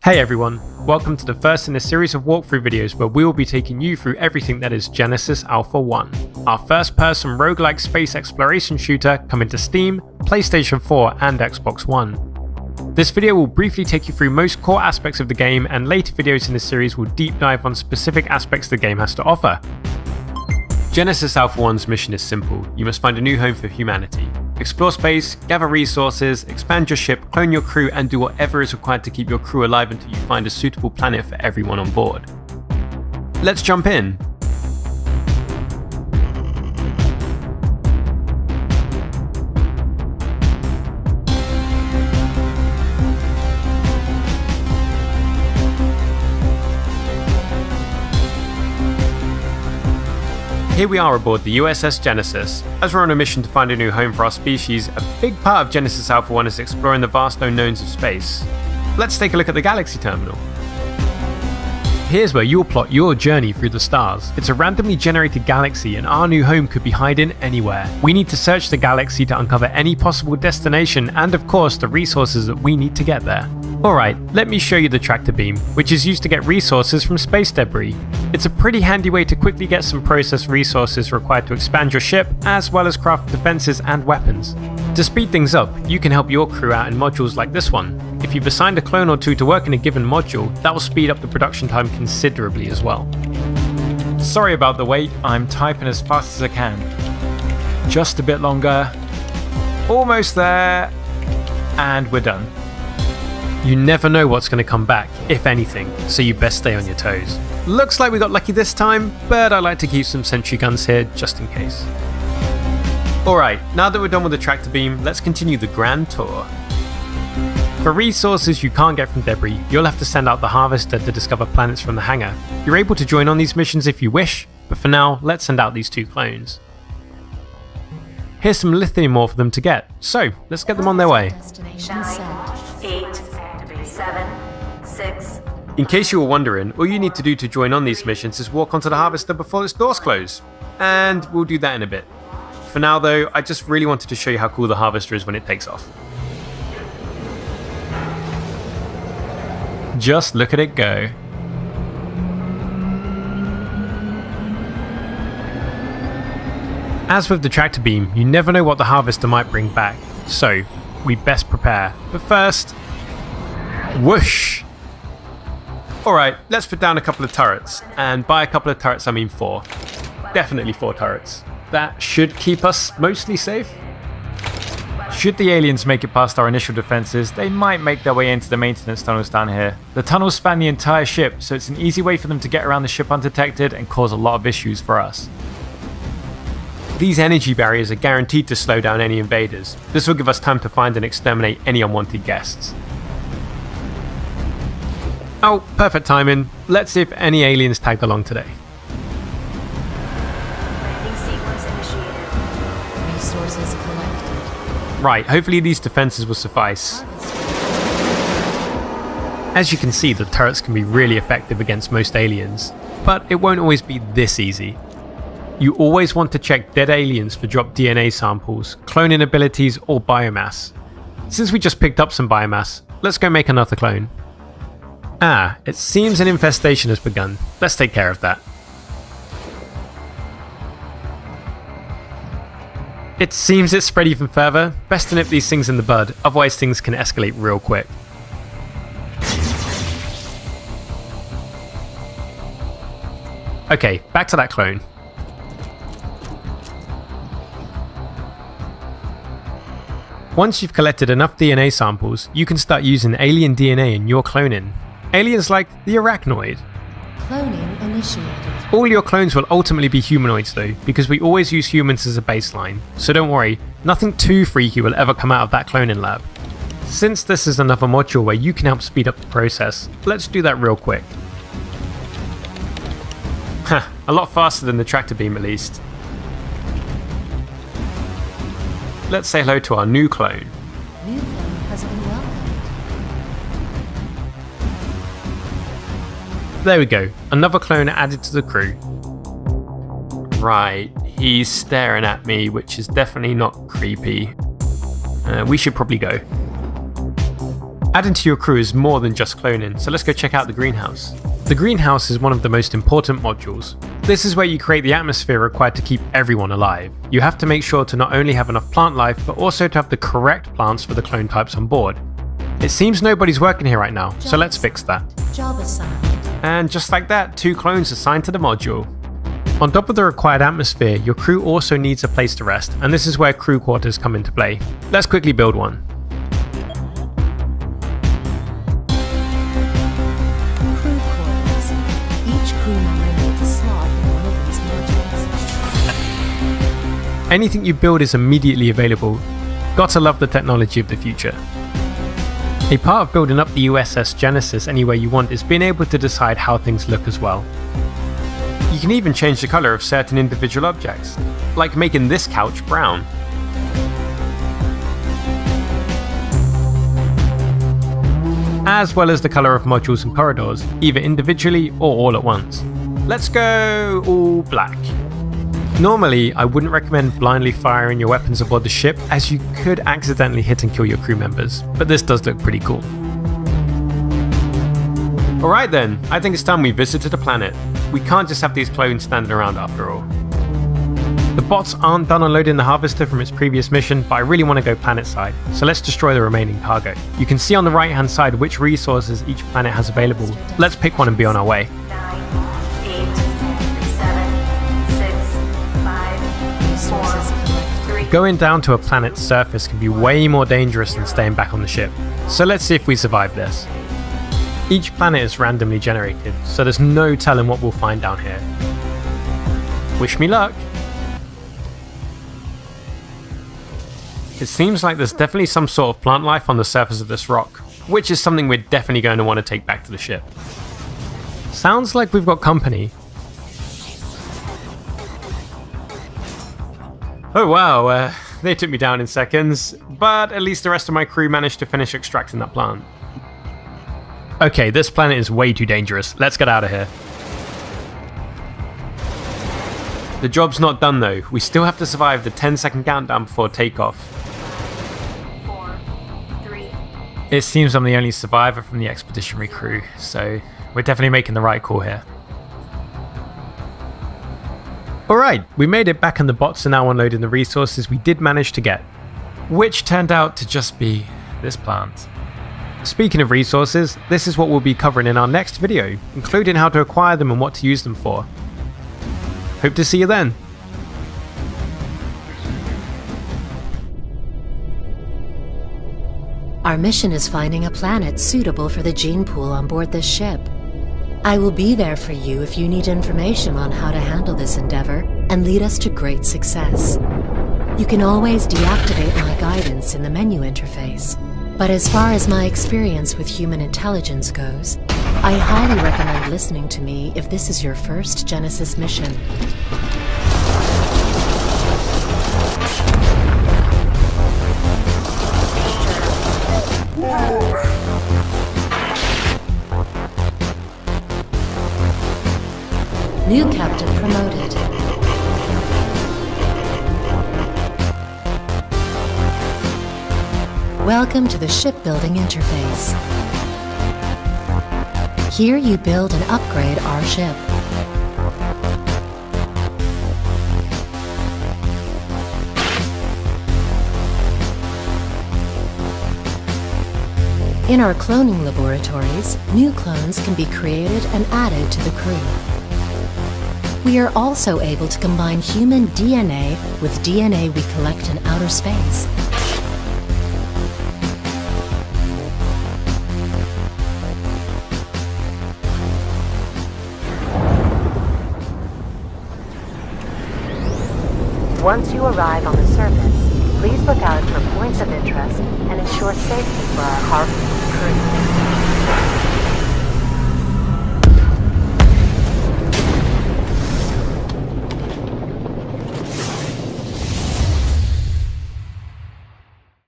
Hey everyone, welcome to the first in a series of walkthrough videos where we will be taking you through everything that is Genesis Alpha 1, our first person roguelike space exploration shooter coming to Steam, PlayStation 4 and Xbox One. This video will briefly take you through most core aspects of the game, and later videos in the series will deep dive on specific aspects the game has to offer. Genesis Alpha 1's mission is simple: you must find a new home for humanity. Explore space, gather resources, expand your ship, clone your crew, and do whatever is required to keep your crew alive until you find a suitable planet for everyone on board. Let's jump in! Here we are aboard the USS Genesis. As we're on a mission to find a new home for our species, a big part of Genesis Alpha 1 is exploring the vast unknowns of space. Let's take a look at the Galaxy Terminal. Here's where you'll plot your journey through the stars. It's a randomly generated galaxy, and our new home could be hiding anywhere. We need to search the galaxy to uncover any possible destination and of course the resources that we need to get there. Alright, let me show you the tractor beam, which is used to get resources from space debris. It's a pretty handy way to quickly get some processed resources required to expand your ship, as well as craft defenses and weapons. To speed things up, you can help your crew out in modules like this one. If you've assigned a clone or two to work in a given module, that will speed up the production time considerably as well. Sorry about the wait, I'm typing as fast as I can. Just a bit longer. Almost there. And we're done. You never know what's going to come back, if anything, so you best stay on your toes. Looks like we got lucky this time, but I like to keep some sentry guns here just in case. Alright, now that we're done with the tractor beam, let's continue the grand tour. For resources you can't get from debris, you'll have to send out the harvester to discover planets from the hangar. You're able to join on these missions if you wish, but for now, let's send out these two clones. Here's some lithium ore for them to get, so let's get them on their way. 8, 7, 6. In case you were wondering, all you need to do to join on these missions is walk onto the harvester before its doors close. And we'll do that in a bit. For now though, I just really wanted to show you how cool the harvester is when it takes off. Just look at it go. As with the tractor beam, you never know what the harvester might bring back, so we best prepare. But first, whoosh! Alright, let's put down a couple of turrets, and by a couple of turrets I mean 4. Definitely 4 turrets. That should keep us mostly safe. Should the aliens make it past our initial defenses, they might make their way into the maintenance tunnels down here. The tunnels span the entire ship, so it's an easy way for them to get around the ship undetected and cause a lot of issues for us. These energy barriers are guaranteed to slow down any invaders. This will give us time to find and exterminate any unwanted guests. Oh, perfect timing. Let's see if any aliens tagged along today. Landing sequence initiated. Resources collected. Right, hopefully these defenses will suffice. As you can see, the turrets can be really effective against most aliens, but it won't always be this easy. You always want to check dead aliens for dropped DNA samples, cloning abilities, or biomass. Since we just picked up some biomass, let's go make another clone. Ah, it seems an infestation has begun. Let's take care of that. It seems it's spread even further. Best to nip these things in the bud, otherwise things can escalate real quick. Okay, back to that clone. Once you've collected enough DNA samples, you can start using alien DNA in your cloning. Aliens like the arachnoid. Cloning initiated. All your clones will ultimately be humanoids though, because we always use humans as a baseline, so don't worry, nothing too freaky will ever come out of that cloning lab. Since this is another module where you can help speed up the process, let's do that real quick. Heh, a lot faster than the tractor beam at least. Let's say hello to our new clone. New clone has been welcomed. There we go, another clone added to the crew. Right, he's staring at me, which is definitely not creepy. We should probably go. Adding to your crew is more than just cloning, so let's go check out the greenhouse. The greenhouse is one of the most important modules. This is where you create the atmosphere required to keep everyone alive. You have to make sure to not only have enough plant life, but also to have the correct plants for the clone types on board. It seems nobody's working here right now, so let's fix that. Job assigned. And just like that, 2 clones assigned to the module. On top of the required atmosphere, your crew also needs a place to rest, and this is where crew quarters come into play. Let's quickly build one. Crew quarters. Each crew member needs a slot in one of these modules. Anything you build is immediately available. Gotta love the technology of the future. A part of building up the USS Genesis any way you want is being able to decide how things look as well. You can even change the colour of certain individual objects, like making this couch brown. As well as the colour of modules and corridors, either individually or all at once. Let's go all black. Normally, I wouldn't recommend blindly firing your weapons aboard the ship, as you could accidentally hit and kill your crew members, but this does look pretty cool. Alright then, I think it's time we visited the planet. We can't just have these clones standing around after all. The bots aren't done unloading the harvester from its previous mission, but I really want to go planet side, so let's destroy the remaining cargo. You can see on the right hand side which resources each planet has available. Let's pick one and be on our way. 9, 8, 7, 6, 5, 4, 3. Going down to a planet's surface can be way more dangerous than staying back on the ship, so let's see if we survive this. Each planet is randomly generated, so there's no telling what we'll find down here. Wish me luck! It seems like there's definitely some sort of plant life on the surface of this rock, which is something we're definitely going to want to take back to the ship. Sounds like we've got company. Oh wow, they took me down in seconds, but at least the rest of my crew managed to finish extracting that plant. Okay, this planet is way too dangerous. Let's get out of here. The job's not done though. We still have to survive the 10-second countdown before takeoff. 4, 3. It seems I'm the only survivor from the expeditionary crew, so we're definitely making the right call here. Alright, we made it back and the bots are now unloading the resources we did manage to get. Which turned out to just be this plant. Speaking of resources, this is what we'll be covering in our next video, including how to acquire them and what to use them for. Hope to see you then. Our mission is finding a planet suitable for the gene pool on board this ship. I will be there for you if you need information on how to handle this endeavor and lead us to great success. You can always deactivate my guidance in the menu interface. But as far as my experience with human intelligence goes, I highly recommend listening to me if this is your first Genesis mission. New captain promoted. Welcome to the shipbuilding interface. Here you build and upgrade our ship. In our cloning laboratories, new clones can be created and added to the crew. We are also able to combine human DNA with DNA we collect in outer space. Once you arrive on the surface, please look out for points of interest and ensure safety for our harvesting crew.